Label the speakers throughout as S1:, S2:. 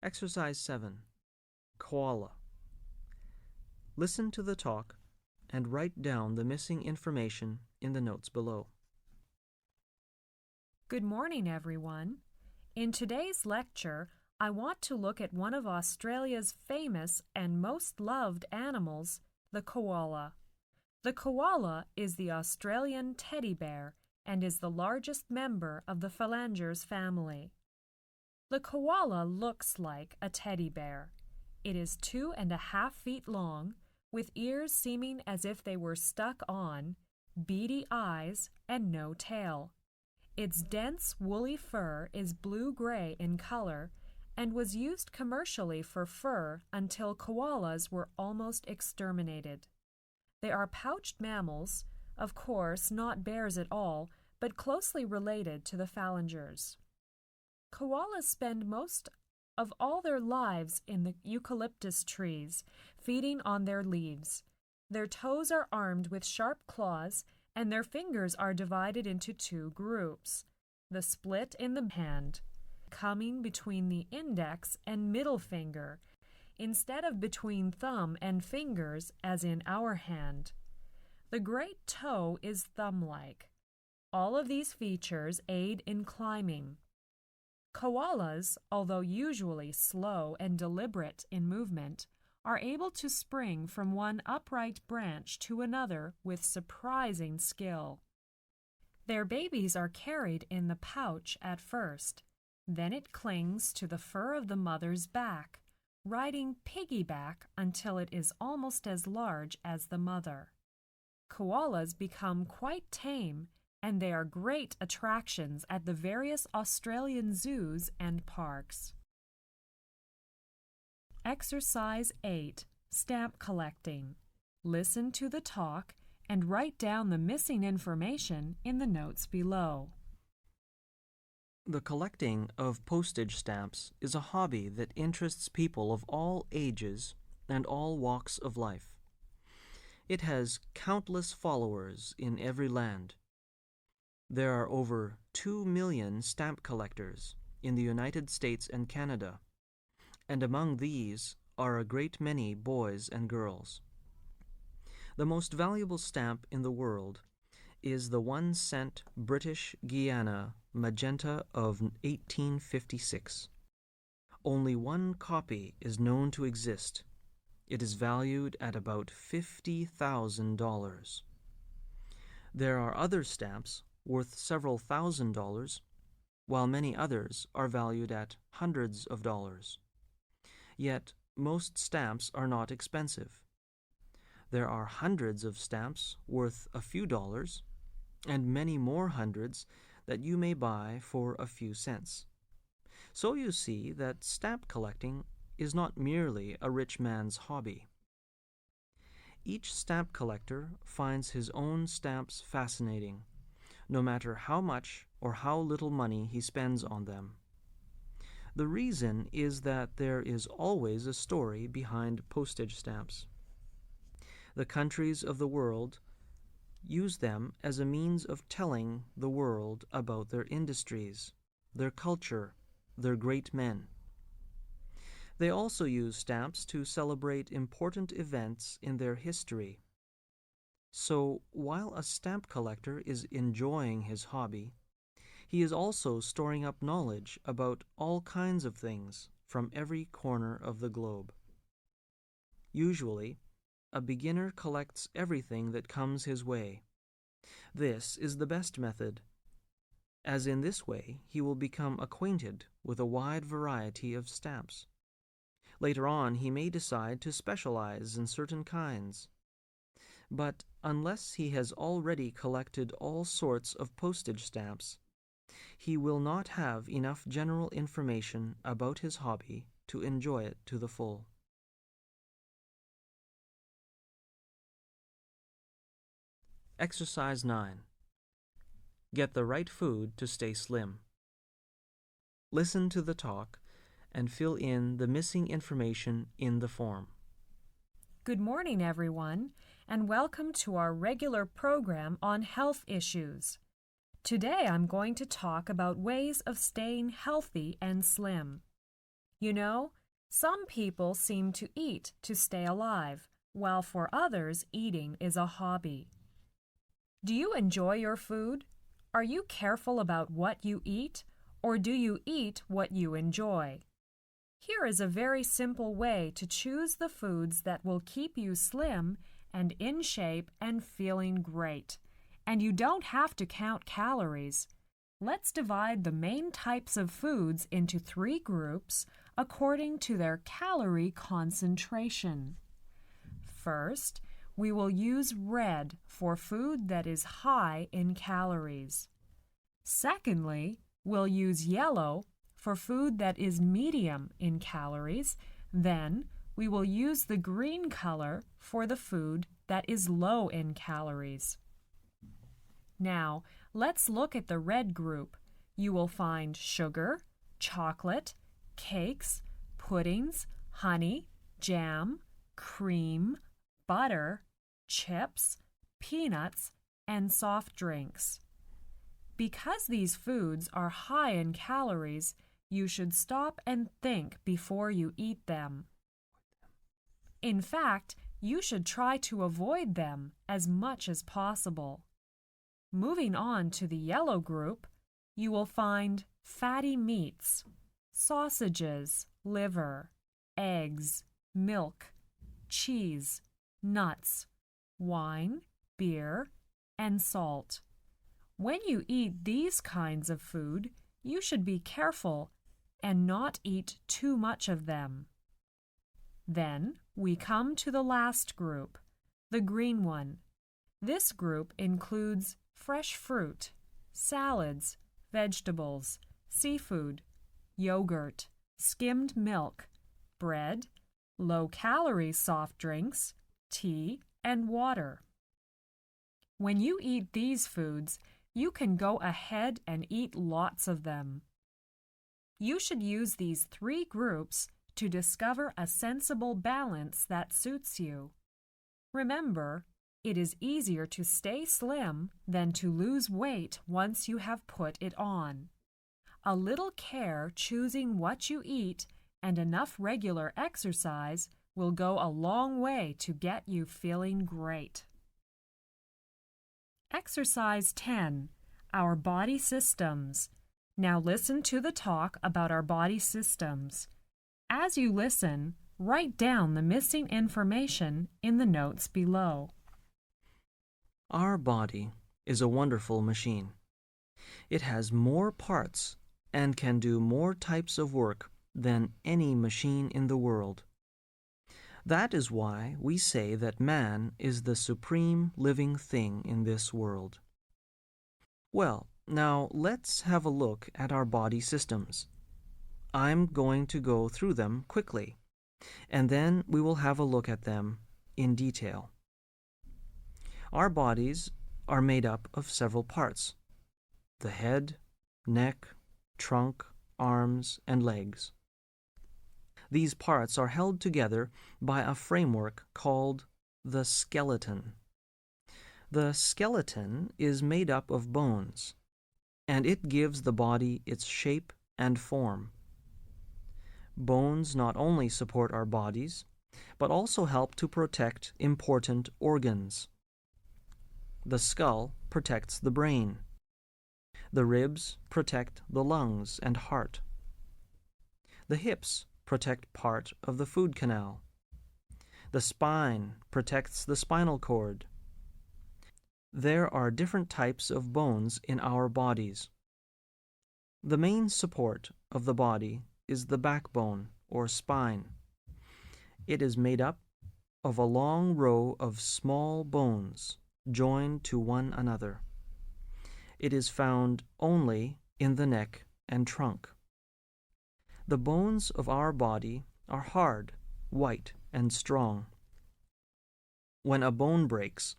S1: Exercise 7. Koala. Listen to the talk and write down the missing information in the notes below.
S2: Good morning, everyone. In today's lecture, I want to look at one of Australia's famous and most loved animals, the koala. The koala is the Australian teddy bear and is the largest member of the phalangers family. The koala looks like a teddy bear. It is 2.5 feet long, with ears seeming as if they were stuck on, beady eyes, and no tail. Its dense, woolly fur is blue-gray in color and was used commercially for fur until koalas were almost exterminated. They are pouched mammals, of course not bears at all, but closely related to the phalangers. Koalas spend most of all their lives in the eucalyptus trees, feeding on their leaves. Their toes are armed with sharp claws, and their fingers are divided into 2 groups. The split in the hand, coming between the index and middle finger, instead of between thumb and fingers as in our hand. The great toe is thumb-like. All of these features aid in climbing. Koalas, although usually slow and deliberate in movement, are able to spring from one upright branch to another with surprising skill. Their babies are carried in the pouch at first. Then it clings to the fur of the mother's back, riding piggyback until it is almost as large as the mother. Koalas become quite tame, and they are great attractions at the various Australian zoos and parks. Exercise 8. Stamp collecting. Listen to the talk and write down the missing information in the notes below.
S1: The collecting of postage stamps is a hobby that interests people of all ages and all walks of life. It has countless followers in every land. There are over 2 million stamp collectors in the United States and Canada, and among these are a great many boys and girls. The most valuable stamp in the world is the 1-cent British Guiana magenta of 1856. Only one copy is known to exist. It is valued at about $50,000. There are other stamps worth several $1,000s, while many others are valued at hundreds of dollars. Yet most stamps are not expensive. There are hundreds of stamps worth a few dollars, and many more hundreds that you may buy for a few cents. So you see that stamp collecting is not merely a rich man's hobby. Each stamp collector finds his own stamps fascinating, no matter how much or how little money he spends on them. The reason is that there is always a story behind postage stamps. The countries of the world use them as a means of telling the world about their industries, their culture, their great men. They also use stamps to celebrate important events in their history. So, while a stamp collector is enjoying his hobby, he is also storing up knowledge about all kinds of things from every corner of the globe. Usually, a beginner collects everything that comes his way. This is the best method, as in this way he will become acquainted with a wide variety of stamps. Later on, he may decide to specialize in certain kinds. But unless he has already collected all sorts of postage stamps, he will not have enough general information about his hobby to enjoy it to the full. Exercise 9. Get the right food to stay slim. Listen to the talk and fill in the missing information in the form.
S2: Good morning, everyone, and welcome to our regular program on health issues. Today I'm going to talk about ways of staying healthy and slim. You know, some people seem to eat to stay alive, while for others eating is a hobby. Do you enjoy your food? Are you careful about what you eat, or do you eat what you enjoy? Here is a very simple way to choose the foods that will keep you slim and in shape and feeling great. And you don't have to count calories. Let's divide the main types of foods into 3 groups according to their calorie concentration. First, we will use red for food that is high in calories. Secondly, we'll use yellow for food that is medium in calories. Then, we will use the green color for the food that is low in calories. Now, let's look at the red group. You will find sugar, chocolate, cakes, puddings, honey, jam, cream, butter, chips, peanuts, and soft drinks. Because these foods are high in calories, you should stop and think before you eat them. In fact, you should try to avoid them as much as possible. Moving on to the yellow group, you will find fatty meats, sausages, liver, eggs, milk, cheese, nuts, wine, beer, and salt. When you eat these kinds of food, you should be careful and not eat too much of them. Then we come to the last group, the green one. This group includes fresh fruit, salads, vegetables, seafood, yogurt, skimmed milk, bread, low-calorie soft drinks, tea, and water. When you eat these foods, you can go ahead and eat lots of them. You should use these 3 groups to discover a sensible balance that suits you. Remember, it is easier to stay slim than to lose weight once you have put it on. A little care choosing what you eat and enough regular exercise will go a long way to get you feeling great. Exercise 10. Our body systems. Now listen to the talk about our body systems. As you listen, write down the missing information in the notes below.
S1: Our body is a wonderful machine. It has more parts and can do more types of work than any machine in the world. That is why we say that man is the supreme living thing in this world. Well, now let's have a look at our body systems. I'm going to go through them quickly, and then we will have a look at them in detail. Our bodies are made up of several parts: the head, neck, trunk, arms, and legs. These parts are held together by a framework called the skeleton. The skeleton is made up of bones, and it gives the body its shape and form. Bones not only support our bodies, but also help to protect important organs. The skull protects the brain. The ribs protect the lungs and heart. The hips protect part of the food canal. The spine protects the spinal cord. There are different types of bones in our bodies. The main support of the body is the backbone or spine. It is made up of a long row of small bones joined to one another. It is found only in the neck and trunk. The bones of our body are hard, white, and strong. When a bone breaks,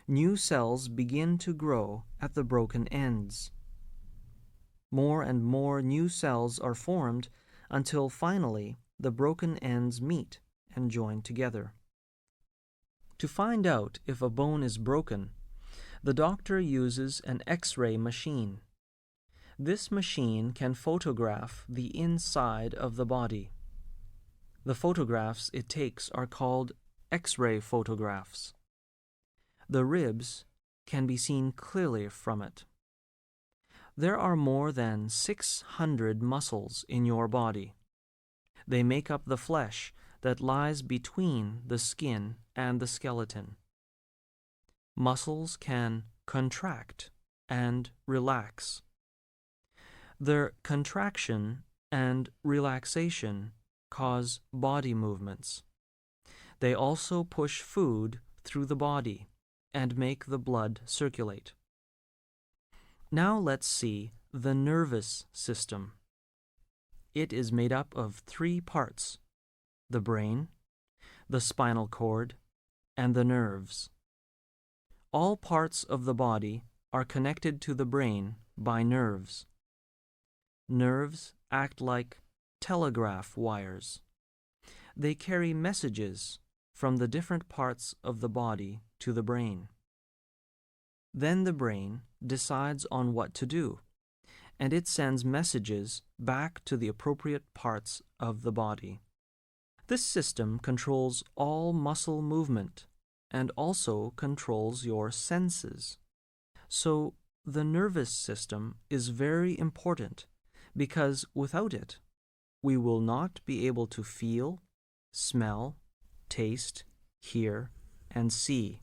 S1: new cells begin to grow at the broken ends. More and more new cells are formed until finally the broken ends meet and join together. To find out if a bone is broken, the doctor uses an X-ray machine. This machine can photograph the inside of the body. The photographs it takes are called X-ray photographs. The ribs can be seen clearly from it. There are more than 600 muscles in your body. They make up the flesh that lies between the skin and the skeleton. Muscles can contract and relax. Their contraction and relaxation cause body movements. They also push food through the body and make the blood circulate. Now let's see the nervous system. It is made up of 3 parts: the brain, the spinal cord, and the nerves. All parts of the body are connected to the brain by nerves. Nerves act like telegraph wires. They carry messages from the different parts of the body to the brain. Then the brain decides on what to do, and it sends messages back to the appropriate parts of the body. This system controls all muscle movement and also controls your senses. So the nervous system is very important because without it, we will not be able to feel, smell, taste, hear, and see.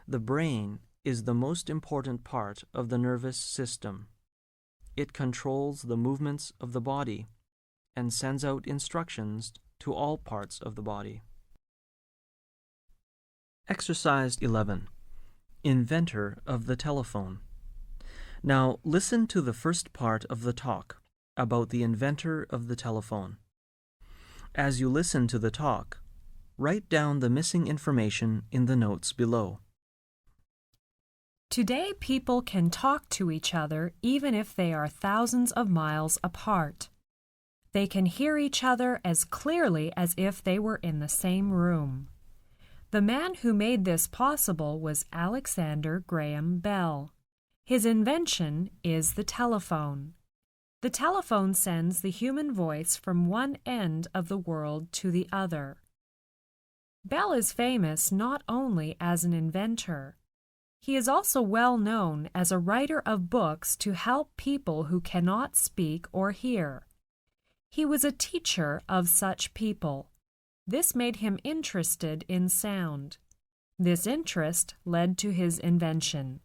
S1: The brain is the most important part of the nervous system. It controls the movements of the body and sends out instructions to all parts of the body. Exercise 11. Inventor of the telephone. Now listen to the first part of the talk about the inventor of the telephone. As you listen to the talk, write down the missing information in the notes below.
S2: Today, people can talk to each other even if they are thousands of miles apart. They can hear each other as clearly as if they were in the same room. The man who made this possible was Alexander Graham Bell. His invention is the telephone. The telephone sends the human voice from one end of the world to the other. Bell is famous not only as an inventor. He is also well known as a writer of books to help people who cannot speak or hear. He was a teacher of such people. This made him interested in sound. This interest led to his invention.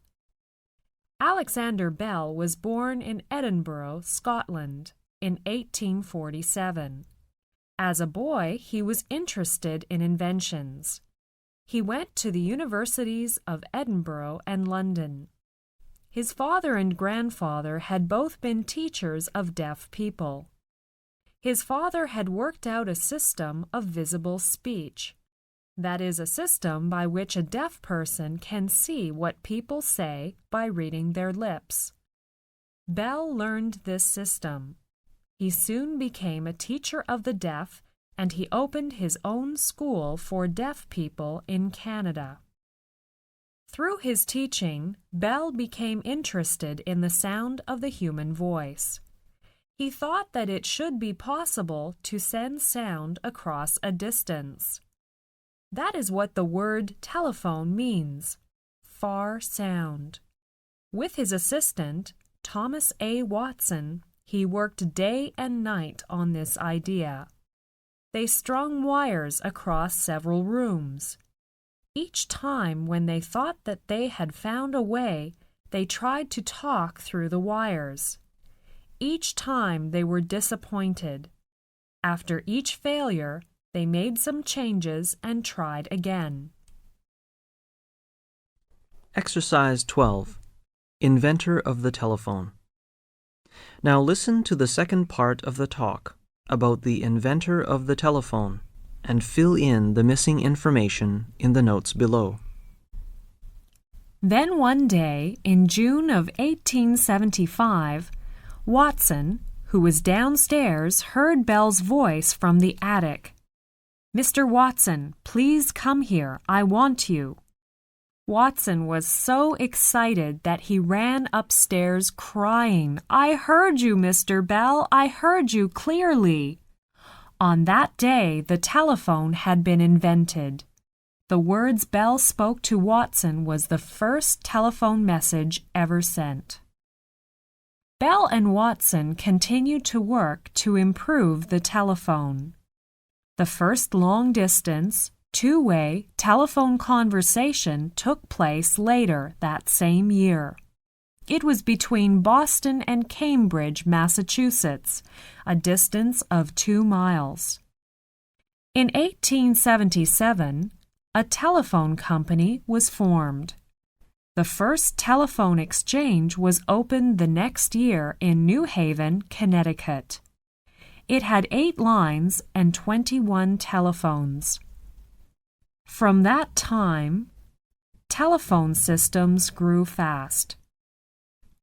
S2: Alexander Bell was born in Edinburgh, Scotland, in 1847. As a boy, he was interested in inventions. He went to the universities of Edinburgh and London. His father and grandfather had both been teachers of deaf people. His father had worked out a system of visible speech. That is a system by which a deaf person can see what people say by reading their lips. Bell learned this system. He soon became a teacher of the deaf, and he opened his own school for deaf people in Canada. Through his teaching, Bell became interested in the sound of the human voice. He thought that it should be possible to send sound across a distance. That is what the word telephone means, far sound. With his assistant, Thomas A. Watson, he worked day and night on this idea. They strung wires across several rooms. Each time when they thought that they had found a way, they tried to talk through the wires. Each time they were disappointed. After each failure, they made some changes and tried again.
S1: Exercise 12. Inventor of the telephone. Now listen to the second part of the talk about the inventor of the telephone and fill in the missing information in the notes below.
S2: Then one day, in June of 1875, Watson, who was downstairs, heard Bell's voice from the attic. "Mr. Watson, please come here. I want you." Watson was so excited that he ran upstairs crying. "I heard you, Mr. Bell. I heard you clearly." On that day, the telephone had been invented. The words Bell spoke to Watson was the first telephone message ever sent. Bell and Watson continued to work to improve the telephone. The first long-distance, two-way telephone conversation took place later that same year. It was between Boston and Cambridge, Massachusetts, a distance of 2 miles. In 1877, a telephone company was formed. The first telephone exchange was opened the next year in New Haven, Connecticut. It had 8 lines and 21 telephones. From that time, telephone systems grew fast.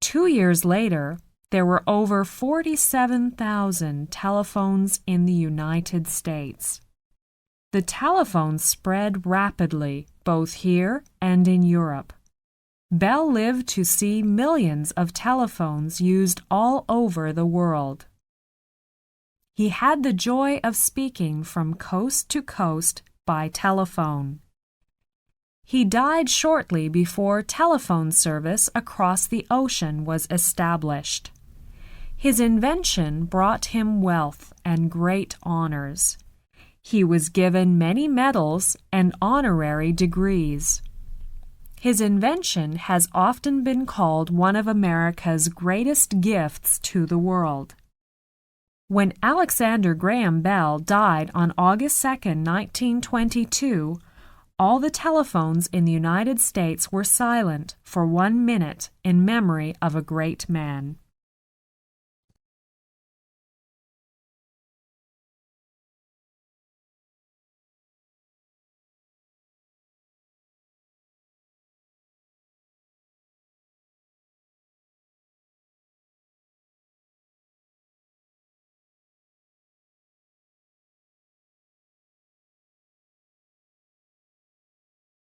S2: 2 years later, there were over 47,000 telephones in the United States. The telephone spread rapidly, both here and in Europe. Bell lived to see millions of telephones used all over the world. He had the joy of speaking from coast to coast by telephone. He died shortly before telephone service across the ocean was established. His invention brought him wealth and great honors. He was given many medals and honorary degrees. His invention has often been called one of America's greatest gifts to the world. When Alexander Graham Bell died on August 2, 1922, all the telephones in the United States were silent for 1 minute in memory of a great man.